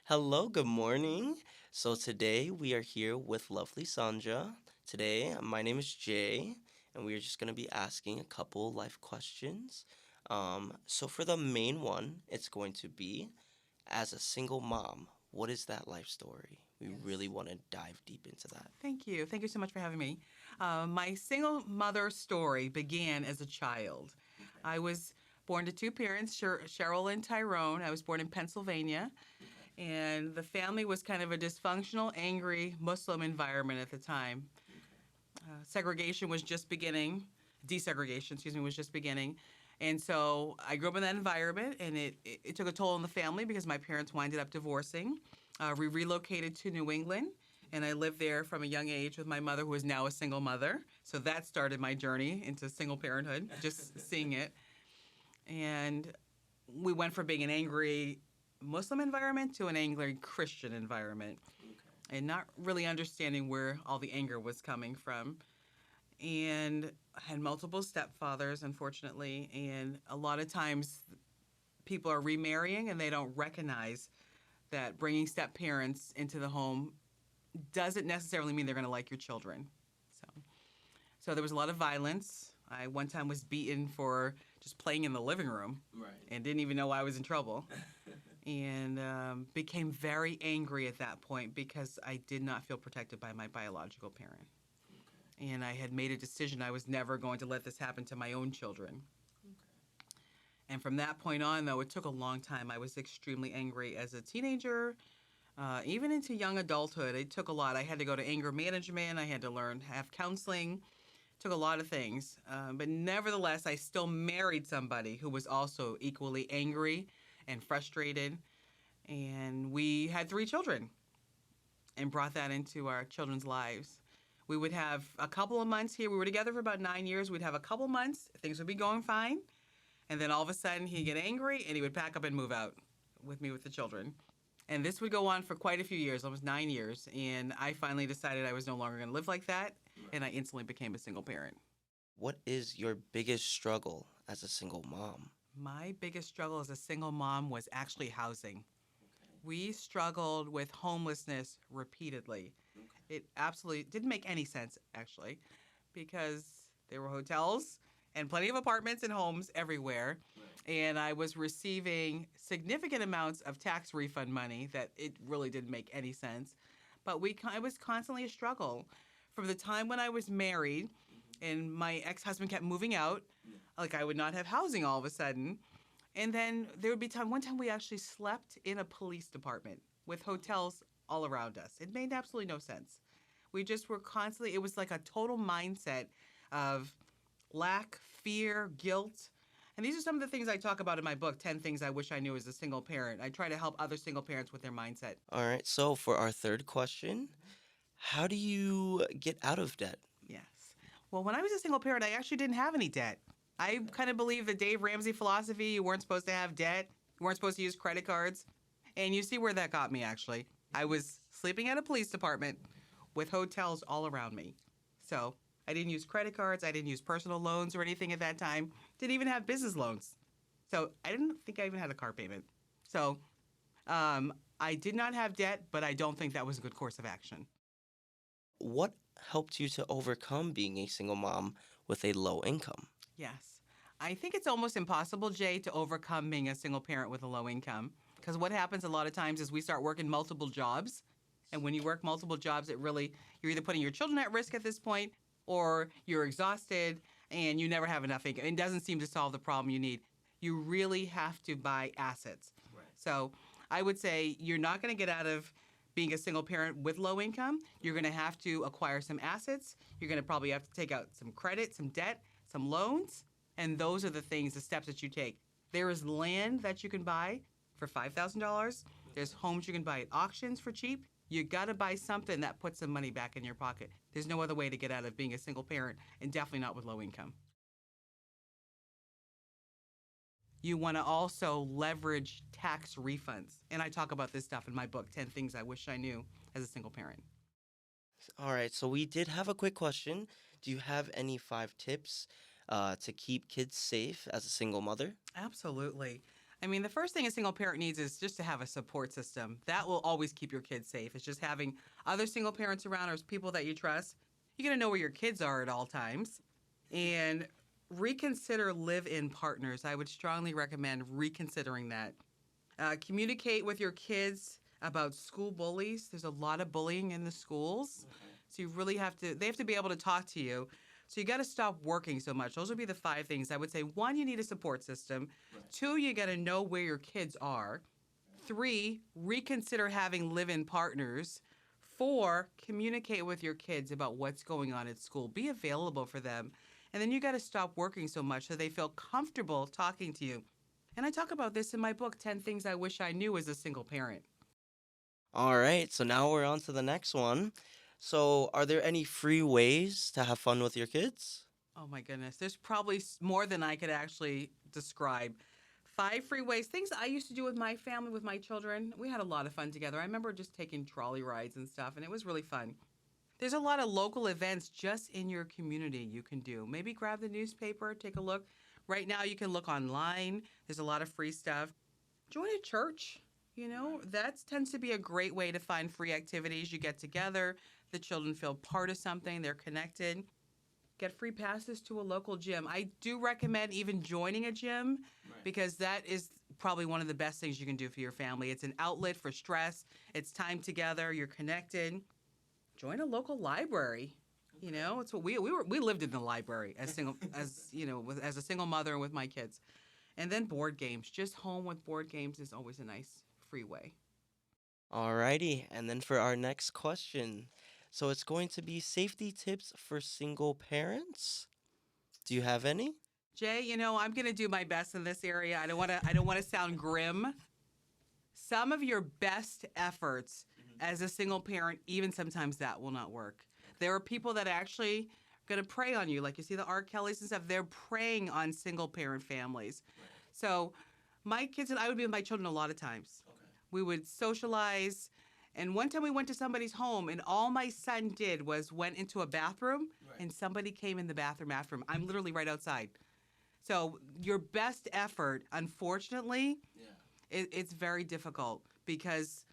Hello, good morning. So today we are here with lovely Sonja. Today, my name is Jay, and we are just going to be asking a couple life questions. So for the main one, it's going to be, as a single mom, what is that life story? We really Yes. want to dive deep into that. Thank you. Thank you so much for having me. My single mother story began as a child. I was born to two parents, Cheryl and Tyrone. I was born in Pennsylvania, and the family was kind of a dysfunctional, angry Muslim environment at the time. Segregation was just beginning, desegregation, excuse me, was just beginning. And so I grew up in that environment, and it took a toll on the family because my parents winded up divorcing. We relocated to New England, and I lived there from a young age with my mother, who is now a single mother. So that started my journey into single parenthood, just seeing it. And we went from being an angry Muslim environment to an angry Christian environment, and not really understanding where all the anger was coming from. And I had multiple stepfathers, unfortunately, and a lot of times people are remarrying and they don't recognize that bringing step parents into the home doesn't necessarily mean they're going to like your children. So there was a lot of violence. I one time was beaten for just playing in the living room, Right. and didn't even know I was in trouble. And became very angry at that point because I did not feel protected by my biological parent. And I had made a decision I was never going to let this happen to my own children. And from that point on, though, it took a long time. I was extremely angry as a teenager, even into young adulthood. It took a lot. I had to go to anger management. I had to learn, have counseling. It took a lot of things. But nevertheless, I still married somebody who was also equally angry and frustrated. And we had three children and brought that into our children's lives. We would have a couple of months here. We were together for about 9 years. We'd have a couple months. Things would be going fine. And then all of a sudden, he'd get angry and he would pack up and move out with me with the children. And this would go on for quite a few years, almost 9 years. And I finally decided I was no longer going to live like that. And I instantly became a single parent. What is your biggest struggle as a single mom? My biggest struggle as a single mom was actually housing. We struggled with homelessness repeatedly. It absolutely didn't make any sense, actually, because there were hotels and plenty of apartments and homes everywhere. And I was receiving significant amounts of tax refund money that it really didn't make any sense. But it was constantly a struggle. From the time when I was married and my ex husband kept moving out, like I would not have housing all of a sudden. And then there would be one time we actually slept in a police department with hotels all around us. It made absolutely no sense. We just were constantly, it was like a total mindset of lack, fear, guilt. And these are some of the things I talk about in my book, 10 Things I Wish I Knew as a Single Parent. I try to help other single parents with their mindset. All right, so for our third question, how do you get out of debt? Yes. Well, when I was a single parent, I actually didn't have any debt. I kind of believe the Dave Ramsey philosophy. You weren't supposed to have debt. You weren't supposed to use credit cards. And you see where that got me, actually. I was sleeping at a police department with hotels all around me. So I didn't use credit cards. I didn't use personal loans or anything at that time. Didn't even have business loans. So I didn't think I even had a car payment. So I did not have debt, but I don't think that was a good course of action. What helped you to overcome being a single mom with a low income? Yes. I think it's almost impossible, Jay, to overcome being a single parent with a low income. Because what happens a lot of times is we start working multiple jobs. And when you work multiple jobs, you're either putting your children at risk at this point or you're exhausted and you never have enough income. It doesn't seem to solve the problem you need. You really have to buy assets. Right. So I would say you're not going to get out of being a single parent with low income. You're going to have to acquire some assets. You're going to probably have to take out some credit, some debt, some loans. And those are the steps that you take. There is land that you can buy for $5,000. There's homes you can buy at auctions for cheap. You got to buy something that puts some money back in your pocket. There's no other way to get out of being a single parent, and definitely not with low income. You want to also leverage tax refunds. And I talk about this stuff in my book, 10 Things I Wish I Knew as a Single Parent. All right, so we did have a quick question. Do you have any 5 tips to keep kids safe as a single mother? Absolutely. I mean, the first thing a single parent needs is just to have a support system. That will always keep your kids safe. It's just having other single parents around or people that you trust. You're going to know where your kids are at all times. And reconsider live in partners. I would strongly recommend reconsidering that. Communicate with your kids about school bullies. There's a lot of bullying in the schools. Okay. So you really they have to be able to talk to you. So you got to stop working so much. Those would be the 5 things. I would say 1, you need a support system. Right. 2, you got to know where your kids are. 3, reconsider having live-in partners. 4, communicate with your kids about what's going on at school. Be available for them. And then you got to stop working so much so they feel comfortable talking to you. And I talk about this in my book, 10 Things I Wish I Knew as a Single Parent. All right, so now we're on to the next one. So, are there any free ways to have fun with your kids? Oh my goodness. There's probably more than I could actually describe. 5 free ways, things I used to do with my family, with my children. We had a lot of fun together. I remember just taking trolley rides and stuff, and it was really fun. There's a lot of local events just in your community you can do. Maybe grab the newspaper, take a look. Right now, you can look online. There's a lot of free stuff. Join a church. You know, that tends to be a great way to find free activities. You get together, the children feel part of something, they're connected. Get free passes to a local gym. I do recommend even joining a gym because that is probably one of the best things you can do for your family. It's an outlet for stress. It's time together. You're connected. Join a local library. You know, it's what we lived in the library as a single mother and with my kids. And then board games. Just home with board games is always a nice free way. Alrighty, and then for our next question. So, it's going to be safety tips for single parents. Do you have any? Jay, I'm going to do my best in this area. I don't want to sound grim. Some of your best efforts as a single parent, even sometimes that will not work. There are people that actually going to prey on you, like you see the R. Kellys and stuff. They're preying on single parent families. So my kids and I would be with my children a lot of times. We would socialize. And one time we went to somebody's home, and all my son did was went into a bathroom, and somebody came in the bathroom after him. I'm literally right outside. So your best effort, unfortunately, it's very difficult because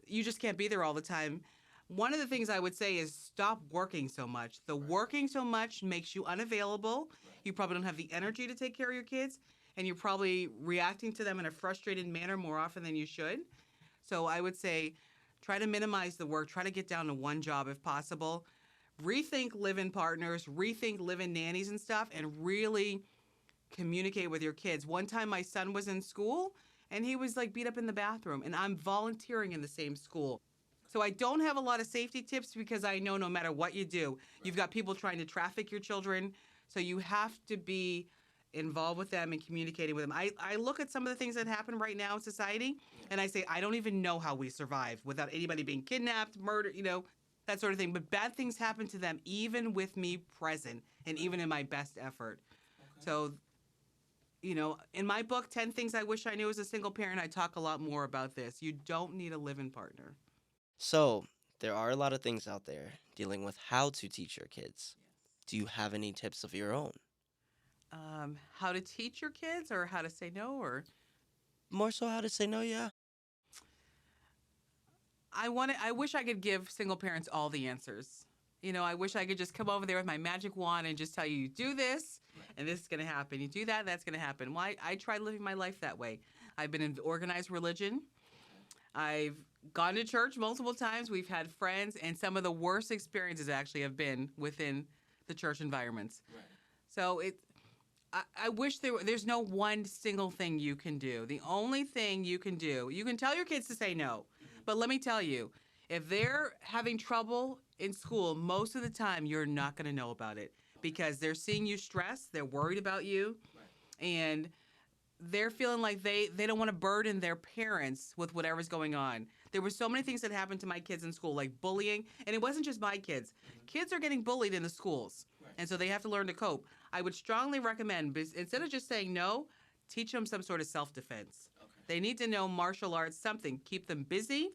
you just can't be there all the time. One of the things I would say is stop working so much. The working so much makes you unavailable. You probably don't have the energy to take care of your kids, and you're probably reacting to them in a frustrated manner more often than you should. So I would say try to minimize the work. Try to get down to one job if possible. Rethink live-in partners, rethink live-in nannies and stuff, and really communicate with your kids. One time my son was in school, and he was like beat up in the bathroom, and I'm volunteering in the same school. So I don't have a lot of safety tips because I know no matter what you do, you've got people trying to traffic your children. So you have to be involved with them and communicating with them. I look at some of the things that happen right now in society, and I say, I don't even know how we survive without anybody being kidnapped, murdered, that sort of thing. But bad things happen to them even with me present and even in my best effort. So, in my book, 10 Things I Wish I Knew as a Single Parent, I talk a lot more about this. You don't need a live-in partner. So, there are a lot of things out there dealing with how to teach your kids. Do you have any tips of your own? How to teach your kids or how to say no, or More so how to say no, yeah. I wish I could give single parents all the answers. I wish I could just come over there with my magic wand and just tell you do this and this is going to happen. You do that, that's going to happen. Well, I tried living my life that way. I've been in organized religion. I've gone to church multiple times. We've had friends, and some of the worst experiences actually have been within the church environments. So I wish there's no one single thing you can do. The only thing you can do, you can tell your kids to say no. But let me tell you, if they're having trouble in school, most of the time you're not going to know about it because they're seeing you stressed, they're worried about you, and they're feeling like they don't want to burden their parents with whatever's going on. There were so many things that happened to my kids in school, like bullying, and it wasn't just my kids. Kids are getting bullied in the schools, and so they have to learn to cope. I would strongly recommend, instead of just saying no, teach them some sort of self-defense. They need to know martial arts, something. Keep them busy.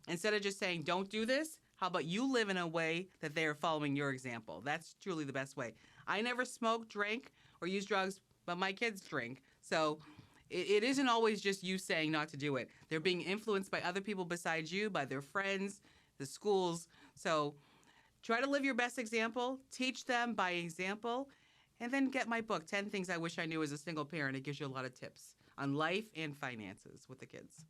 Instead of just saying, don't do this, how about you live in a way that they are following your example? That's truly the best way. I never smoked, drank, or used drugs, but my kids drink. So It isn't always just you saying not to do it. They're being influenced by other people besides you, by their friends, the schools. So try to live your best example, teach them by example, and then get my book, 10 Things I Wish I Knew as a Single Parent. It gives you a lot of tips on life and finances with the kids.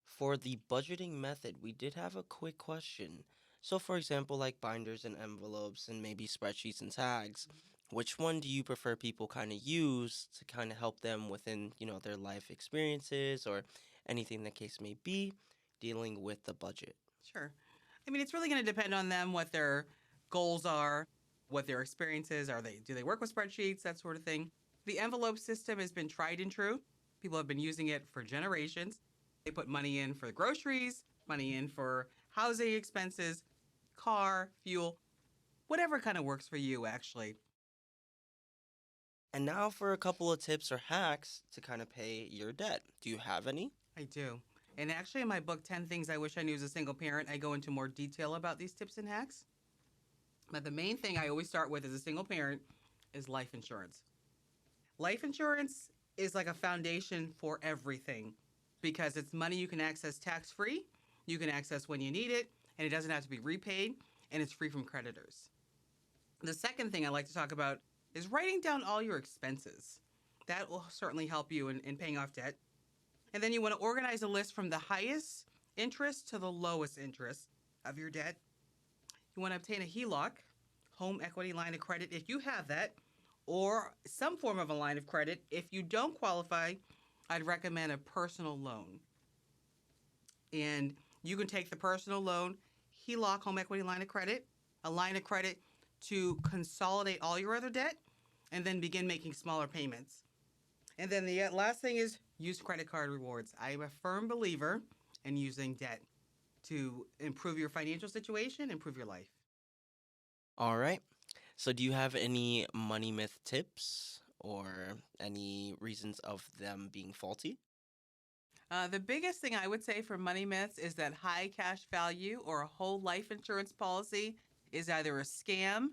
For the budgeting method, we did have a quick question. So, for example, like binders and envelopes and maybe spreadsheets and tags, which one do you prefer people kind of use to kind of help them within, their life experiences or anything the case may be, dealing with the budget? Sure. I mean, it's really going to depend on them, what their goals are, what their experiences are. Do they work with spreadsheets, that sort of thing. The envelope system has been tried and true. People have been using it for generations. They put money in for groceries, money in for housing expenses, car, fuel, whatever kind of works for you, actually. And now for a couple of tips or hacks to kind of pay your debt. Do you have any? I do. And actually, in my book, 10 Things I Wish I Knew as a Single Parent, I go into more detail about these tips and hacks. But the main thing I always start with as a single parent is life insurance. Life insurance is like a foundation for everything because it's money you can access tax free, you can access when you need it, and it doesn't have to be repaid, and it's free from creditors. The second thing I like to talk about is writing down all your expenses. That will certainly help you in paying off debt. And then you want to organize a list from the highest interest to the lowest interest of your debt. You want to obtain a HELOC, home equity line of credit, if you have that, or some form of a line of credit. If you don't qualify, I'd recommend a personal loan. And you can take the personal loan, HELOC, home equity line of credit, a line of credit to consolidate all your other debt, and then begin making smaller payments. And then the last thing is use credit card rewards. I am a firm believer in using debt to improve your financial situation, improve your life. All right. So, do you have any money myth tips or any reasons of them being faulty? The biggest thing I would say for money myths is that high cash value or a whole life insurance policy is either a scam,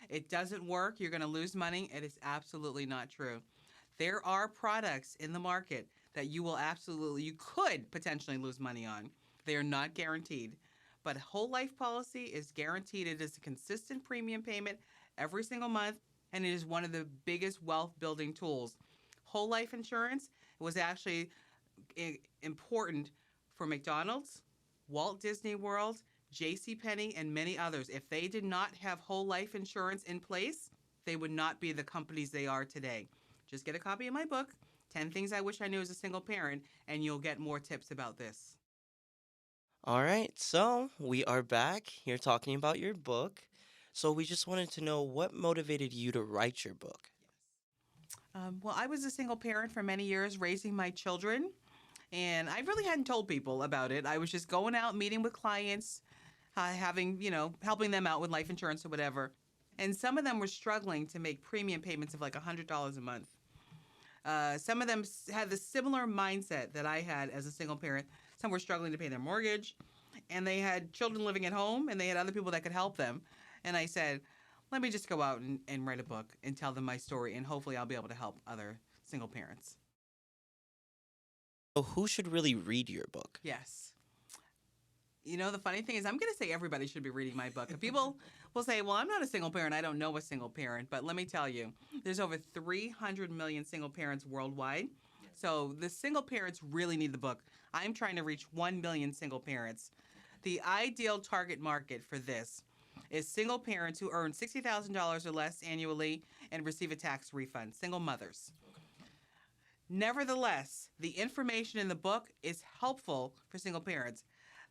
it doesn't work, you're going to lose money. It is absolutely not true. There are products in the market that you could potentially lose money on. They are not guaranteed. But whole life policy is guaranteed. It is a consistent premium payment every single month, and it is one of the biggest wealth building tools. Whole life insurance was actually important for McDonald's, Walt Disney World, J.C. Penney, and many others. If they did not have whole life insurance in place, they would not be the companies they are today. Just get a copy of my book, 10 Things I Wish I Knew as a Single Parent, and you'll get more tips about this. All right. So, we are back here talking about your book. So, we just wanted to know what motivated you to write your book. Well, I was a single parent for many years, raising my children, and I really hadn't told people about it. I was just going out, meeting with clients, helping them out with life insurance or whatever. And some of them were struggling to make premium payments of like $100 a month. Some of them had the similar mindset that I had as a single parent. Some were struggling to pay their mortgage, and they had children living at home, and they had other people that could help them. And I said, let me just go out and write a book and tell them my story, and hopefully I'll be able to help other single parents. So, who should really read your book? Yes. You know, the funny thing is, I'm going to say everybody should be reading my book. People will say, well, I'm not a single parent. I don't know a single parent. But let me tell you, there's over 300 million single parents worldwide. So the single parents really need the book. I'm trying to reach 1 million single parents. The ideal target market for this is single parents who earn $60,000 or less annually and receive a tax refund, single mothers. Nevertheless, the information in the book is helpful for single parents.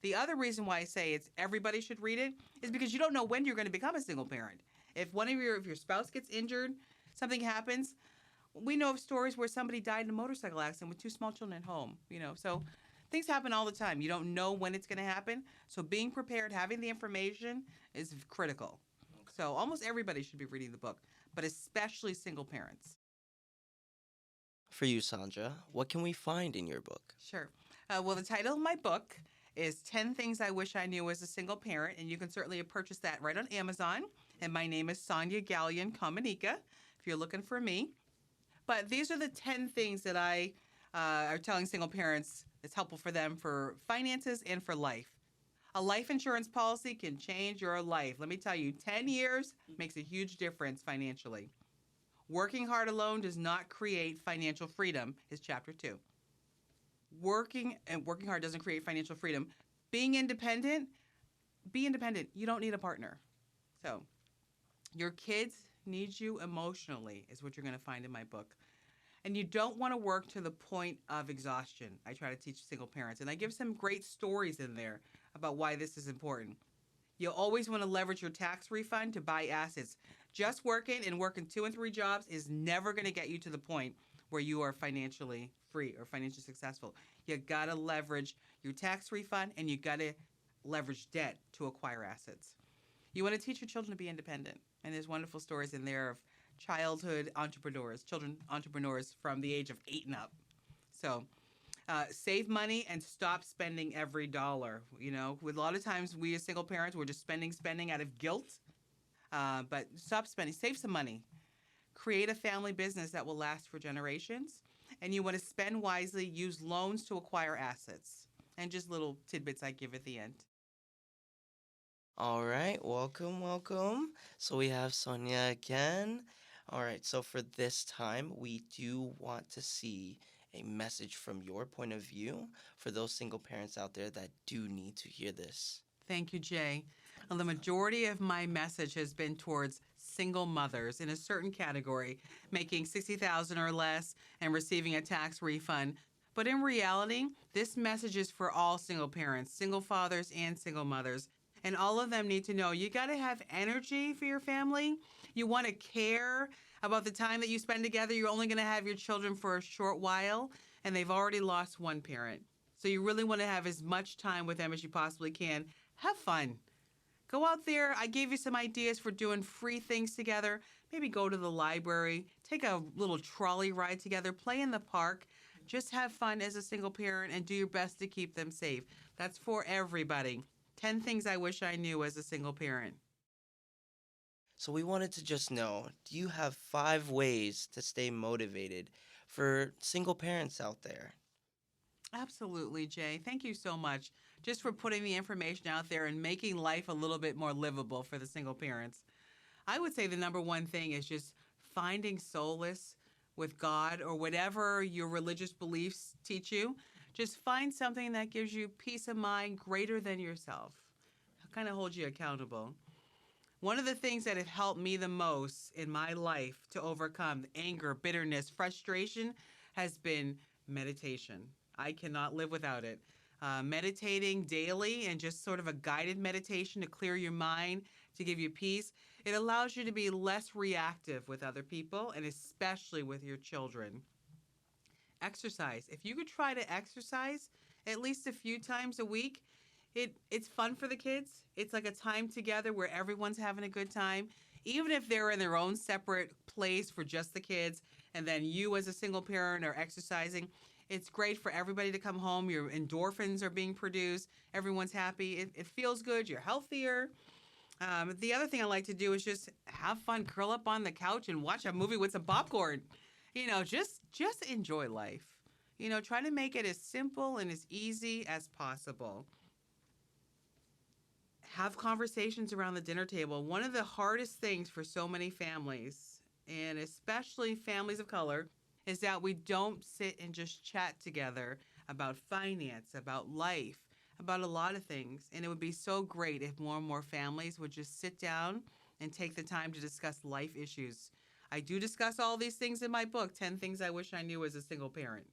The other reason why I say everybody should read it is because you don't know when you're going to become a single parent. If your spouse gets injured, something happens. We know of stories where somebody died in a motorcycle accident with 2 small children at home. So things happen all the time. You don't know when it's going to happen. So being prepared, having the information is critical. So almost everybody should be reading the book, but especially single parents. For you, Sandra, what can we find in your book? Sure. Well, the title of my book is 10 Things I Wish I Knew as a Single Parent, and you can certainly purchase that right on Amazon. And my name is Sonja Galyon-Kamonika, if you're looking for me. But these are the 10 things that I are telling single parents it's helpful for them for finances and for life. A life insurance policy can change your life. Let me tell you, 10 years makes a huge difference financially. Working hard alone does not create financial freedom, is chapter 2. Working hard doesn't create financial freedom. Being independent, be independent. You don't need a partner. So, your kids need you emotionally, is what you're going to find in my book. And you don't want to work to the point of exhaustion. I try to teach single parents, and I give some great stories in there about why this is important. You'll always want to leverage your tax refund to buy assets. Just working 2 and 3 jobs is never going to get you to the point where you are financially free or financially successful. You got to leverage your tax refund, and you got to leverage debt to acquire assets. You want to teach your children to be independent, and there's wonderful stories in there of childhood entrepreneurs, children entrepreneurs from the age of 8 and up. So save money and stop spending every dollar. You know, with a lot of times we as single parents, we're just spending out of guilt. But stop spending, save some money. Create a family business that will last for generations. And you want to spend wisely, use loans to acquire assets. And just little tidbits I give at the end. All right, welcome, welcome. So we have Sonia again. All right, so for this time, we do want to see a message from your point of view for those single parents out there that do need to hear this. Thank you, Jay. Well, the majority of my message has been towards single mothers in a certain category, making $60,000 or less and receiving a tax refund. But in reality, this message is for all single parents, single fathers, and single mothers. And all of them need to know you got to have energy for your family. You want to care about the time that you spend together. You're only going to have your children for a short while, and they've already lost one parent. So you really want to have as much time with them as you possibly can. Have fun. Go out there. I gave you some ideas for doing free things together. Maybe go to the library, take a little trolley ride together, play in the park. Just have fun as a single parent and do your best to keep them safe. That's for everybody. 10 things I wish I knew as a single parent. So we wanted to just know, do you have 5 ways to stay motivated for single parents out there? Absolutely, Jay. Thank you so much just for putting the information out there and making life a little bit more livable for the single parents. I would say the number one thing is just finding solace with God or whatever your religious beliefs teach you. Just find something that gives you peace of mind greater than yourself. Kind of holds you accountable. One of the things that have helped me the most in my life to overcome anger, bitterness, frustration has been meditation. I cannot live without it. Meditating daily and just sort of a guided meditation to clear your mind, to give you peace, it allows you to be less reactive with other people and especially with your children. Exercise. If you could try to exercise at least a few times a week, it's fun for the kids. It's like a time together where everyone's having a good time. Even if they're in their own separate place for just the kids, and then you as a single parent are exercising, it's great for everybody to come home. Your endorphins are being produced. Everyone's happy. It feels good. You're healthier. The other thing I like to do is just have fun, curl up on the couch and watch a movie with some popcorn. You know, just enjoy life. You know, try to make it as simple and as easy as possible. Have conversations around the dinner table. One of the hardest things for so many families, and especially families of color, is that we don't sit and just chat together about finance, about life, about a lot of things. And it would be so great if more and more families would just sit down and take the time to discuss life issues. I do discuss all these things in my book, 10 Things I Wish I Knew as a Single Parent.